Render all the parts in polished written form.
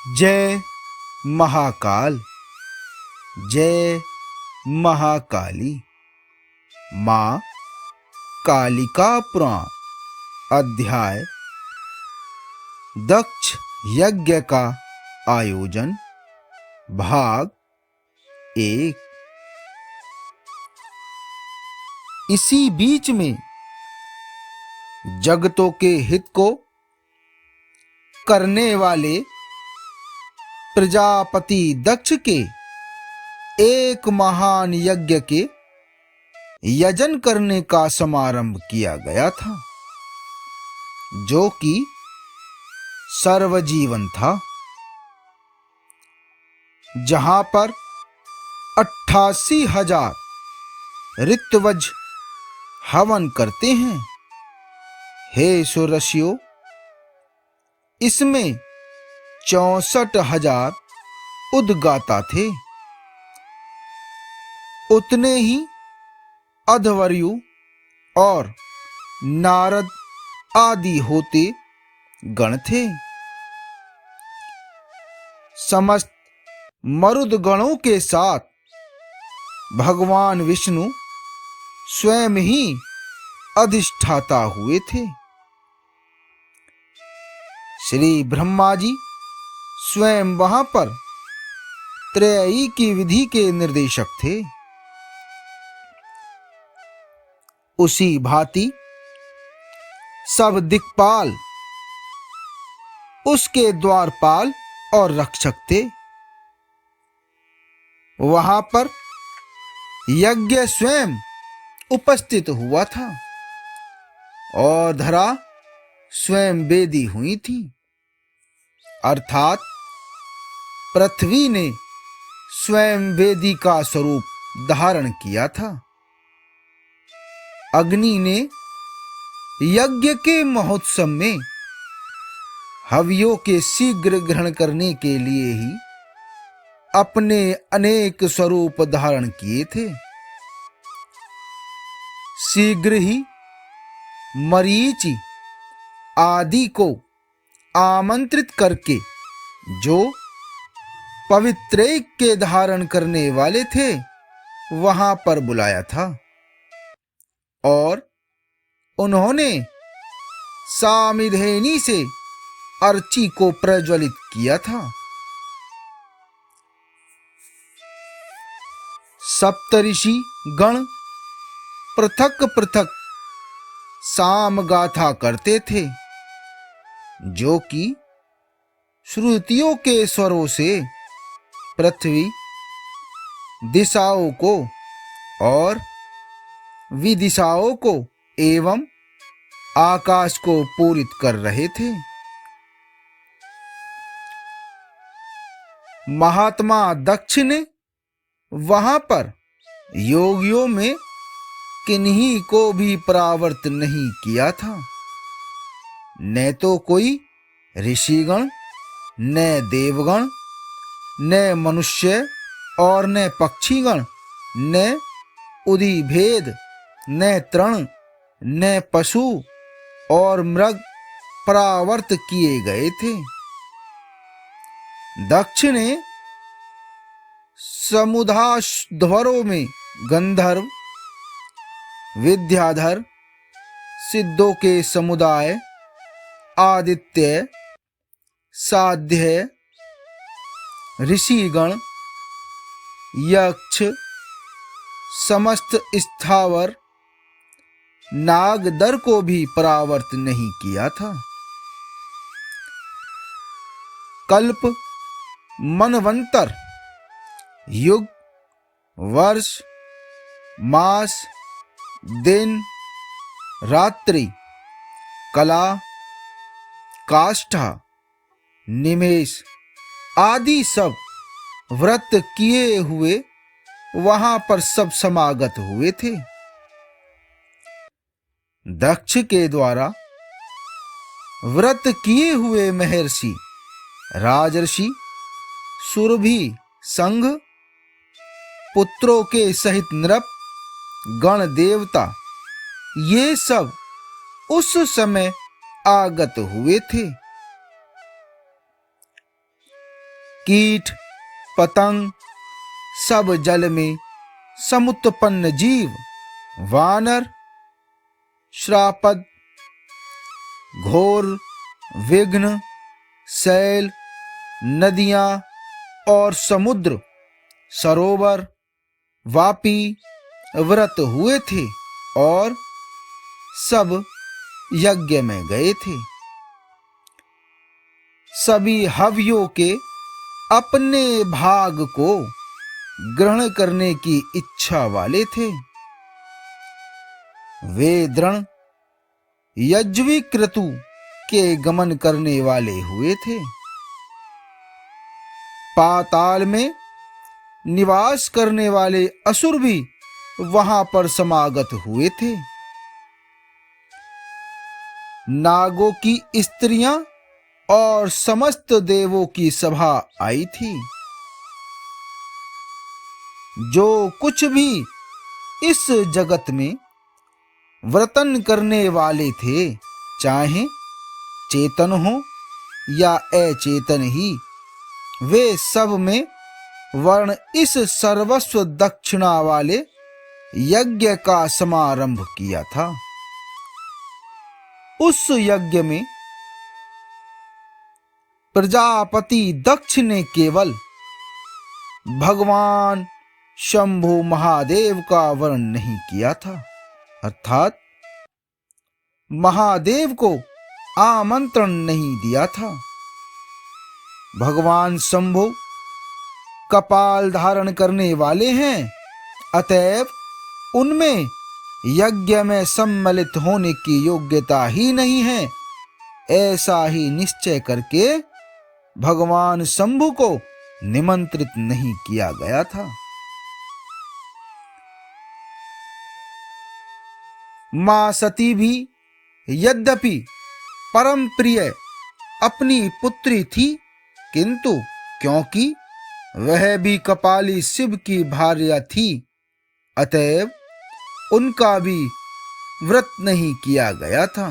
जय महाकाल, जय महाकाली। माँ कालिका पुराण अध्याय दक्ष यज्ञ का आयोजन भाग 1। इसी बीच में जगतों के हित को करने वाले प्रजापति दक्ष के एक महान यज्ञ के यजन करने का समारंभ किया गया था, जो कि सर्वजीवन था, जहां पर 88,000 ऋत्वज हवन करते हैं। हे सुरसियों, इसमें 64,000 उद्गाता थे। उतने ही अध्वर्यु और नारद आदि होते गण थे। समस्त मरुद गणों के साथ भगवान विष्णु स्वयं ही अधिष्ठाता हुए थे। श्री ब्रह्मा जी स्वयं वहां पर त्रयी की विधि के निर्देशक थे। उसी भांति सब दिक्पाल उसके द्वारपाल और रक्षक थे। वहां पर यज्ञ स्वयं उपस्थित हुआ था और धरा स्वयं वेदी हुई थी, अर्थात पृथ्वी ने स्वयं वेदी का स्वरूप धारण किया था। अग्नि ने यज्ञ के महोत्सव में हवियों के शीघ्र ग्रहण करने के लिए ही अपने अनेक स्वरूप धारण किए थे। शीघ्र ही मरीचि आदि को आमंत्रित करके, जो पवित्रैक के धारण करने वाले थे, वहां पर बुलाया था और उन्होंने सामिधेनी से अर्ची को प्रज्वलित किया था। सप्तऋषि गण पृथक पृथक साम गाथा करते थे, जो कि श्रुतियों के स्वरों से पृथ्वी, दिशाओं को और विदिशाओं को एवं आकाश को पूरित कर रहे थे। महात्मा दक्ष ने वहां पर योगियों में किन्हीं को भी परावर्त नहीं किया था। न तो कोई ऋषिगण, न देवगण, न मनुष्य और न पक्षीगण, न उदिभेद, न तृण, न पशु और मृग परावर्त किए गए थे। दक्ष ने समुधाध्वरों में गंधर्व, विद्याधर, सिद्धों के समुदाय, आदित्य, साध्य, ऋषिगण, यक्ष, समस्त स्थावर, नागदर को भी परावर्त नहीं किया था। कल्प, मनवंतर, युग, वर्ष, मास, दिन, रात्रि, कला, काष्ठा, निमेष आदि सब व्रत किए हुए वहां पर सब समागत हुए थे। दक्ष के द्वारा व्रत किए हुए महर्षि, राजर्षि, सुरभि संघ, पुत्रों के सहित नृप, गण देवता, ये सब उस समय आगत हुए थे। कीट पतंग, सब जल में समुत्पन्न जीव, वानर, श्रापद, घोर, विघ्न, शैल, नदियां और समुद्र, सरोवर, वापी व्रत हुए थे और सब यज्ञ में गए थे। सभी हव्यों के अपने भाग को ग्रहण करने की इच्छा वाले थे। वे दृढ़ यज्वी क्रतु के गमन करने वाले हुए थे। पाताल में निवास करने वाले असुर भी वहां पर समागत हुए थे। नागों की स्त्रियां और समस्त देवों की सभा आई थी। जो कुछ भी इस जगत में व्रतन करने वाले थे, चाहे चेतन हो या अचेतन ही, वे सब में वर्ण इस सर्वस्व दक्षिणा वाले यज्ञ का समारंभ किया था। उस यज्ञ में प्रजापति दक्ष ने केवल भगवान शंभु महादेव का वर्ण नहीं किया था, अर्थात महादेव को आमंत्रण नहीं दिया था। भगवान शंभु कपाल धारण करने वाले हैं, अतएव उनमें यज्ञ में सम्मिलित होने की योग्यता ही नहीं है, ऐसा ही निश्चय करके भगवान शंभु को निमंत्रित नहीं किया गया था। मां सती भी यद्यपि परम प्रिय अपनी पुत्री थी, किंतु क्योंकि वह भी कपाली शिव की भार्या थी, अतएव उनका भी व्रत नहीं किया गया था।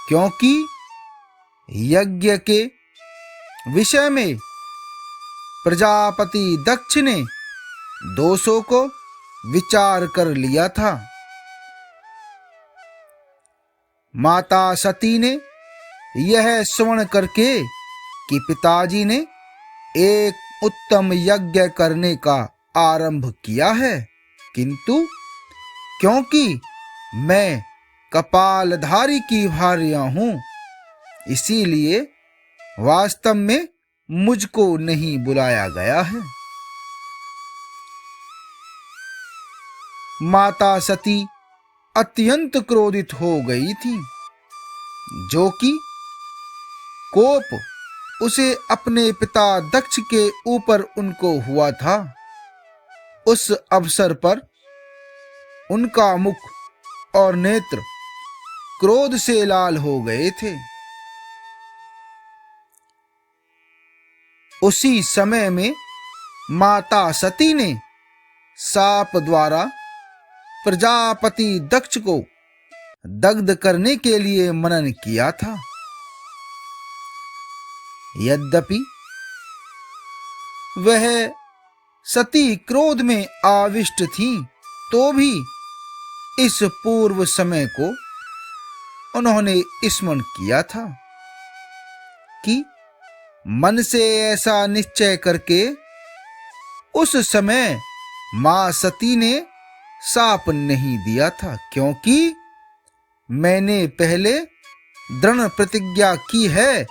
क्योंकि यज्ञ के विषय में प्रजापति दक्ष ने दोषों को विचार कर लिया था। माता सती ने यह श्रवण करके कि पिताजी ने एक उत्तम यज्ञ करने का आरंभ किया है, किंतु क्योंकि मैं कपालधारी की भार्या हूं, इसीलिए वास्तव में मुझको नहीं बुलाया गया है। माता सती अत्यंत क्रोधित हो गई थी, जो कि कोप उसे अपने पिता दक्ष के ऊपर उनको हुआ था। उस अवसर पर उनका मुख और नेत्र क्रोध से लाल हो गए थे। उसी समय में माता सती ने साप द्वारा प्रजापति दक्ष को दग्ध करने के लिए मनन किया था। यद्यपि वह सती क्रोध में आविष्ट थी, तो भी इस पूर्व समय को उन्होंने स्मरण किया था कि मन से ऐसा निश्चय करके उस समय मां सती ने शाप नहीं दिया था, क्योंकि मैंने पहले दृढ़ प्रतिज्ञा की है,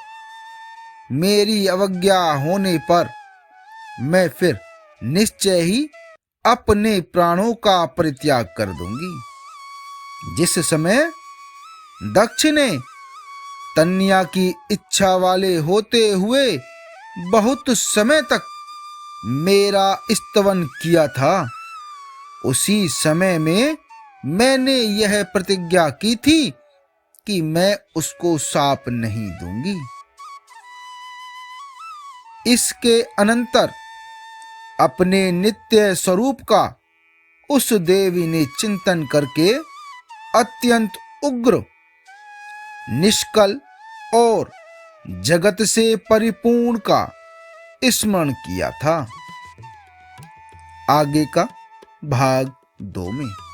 मेरी अवज्ञा होने पर मैं फिर निश्चय ही अपने प्राणों का परित्याग कर दूंगी। जिस समय दक्ष ने तन्या की इच्छा वाले होते हुए बहुत समय तक मेरा स्तवन किया था, उसी समय में मैंने यह प्रतिज्ञा की थी कि मैं उसको शाप नहीं दूंगी। इसके अनंतर अपने नित्य स्वरूप का उस देवी ने चिंतन करके अत्यंत उग्र, निष्कल और जगत से परिपूर्ण का स्मरण किया था। आगे का भाग 2 में।